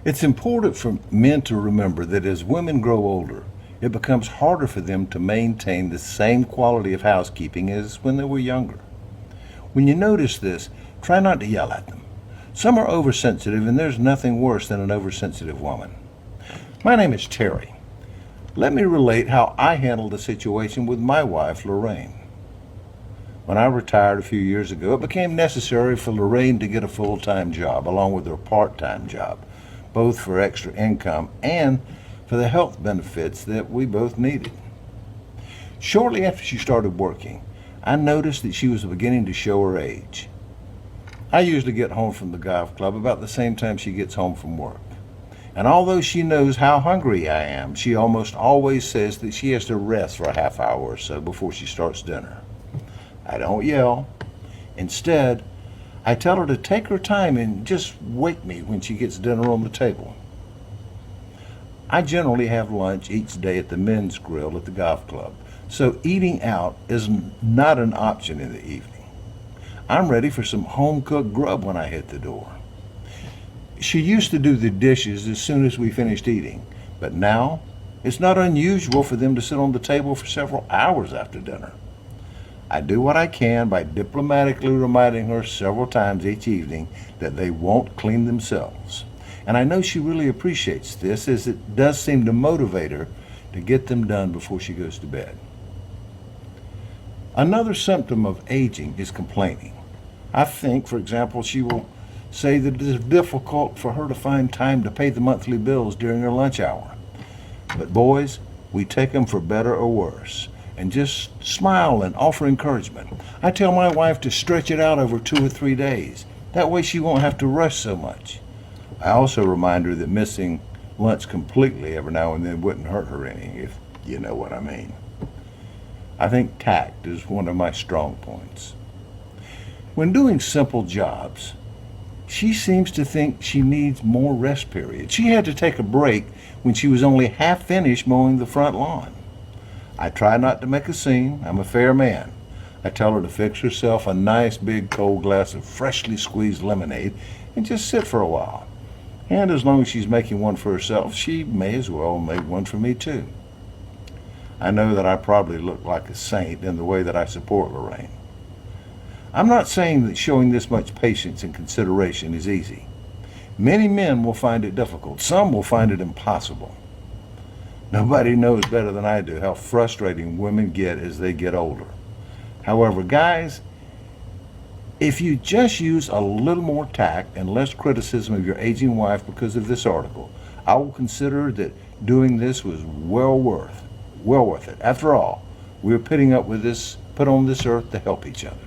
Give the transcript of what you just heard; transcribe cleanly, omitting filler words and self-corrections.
It's important for men to remember that as women grow older, it becomes harder for them to maintain the same quality of housekeeping as when they were younger. When you notice this, try not to yell at them. Some are oversensitive, and there's nothing worse than an oversensitive woman. My name is Terry. Let me relate how I handled the situation with my wife, Lorraine. When I retired a few years ago, it became necessary for Lorraine to get a full-time job along with her part-time job, both for extra income and for the health benefits that we both needed. Shortly after she started working, I noticed that she was beginning to show her age. I usually get home from the golf club about the same time she gets home from work. And although she knows how hungry I am, she almost always says that she has to rest for a half hour or so before she starts dinner. I don't yell. Instead, I tell her to take her time and just wake me when she gets dinner on the table. I generally have lunch each day at the men's grill at the golf club, so eating out is not an option in the evening. I'm ready for some home-cooked grub when I hit the door. She used to do the dishes as soon as we finished eating, but now it's not unusual for them to sit on the table for several hours after dinner. I do what I can by diplomatically reminding her several times each evening that they won't clean themselves. And I know she really appreciates this, as it does seem to motivate her to get them done before she goes to bed. Another symptom of aging is complaining. I think, for example, she will say that it is difficult for her to find time to pay the monthly bills during her lunch hour. But boys, we take them for better or worse, and just smile and offer encouragement. I tell my wife to stretch it out over 2 or 3 days. That way she won't have to rush so much. I also remind her that missing lunch completely every now and then wouldn't hurt her any, if you know what I mean. I think tact is one of my strong points. When doing simple jobs, she seems to think she needs more rest periods. She had to take a break when she was only half finished mowing the front lawn. I try not to make a scene. I'm a fair man. I tell her to fix herself a nice big cold glass of freshly squeezed lemonade and just sit for a while. And as long as she's making one for herself, she may as well make one for me too. I know that I probably look like a saint in the way that I support Lorraine. I'm not saying that showing this much patience and consideration is easy. Many men will find it difficult. Some will find it impossible. Nobody knows better than I do how frustrating women get as they get older. However, guys, if you just use a little more tact and less criticism of your aging wife because of this article, I will consider that doing this was well worth it. After all, we are put on this earth to help each other.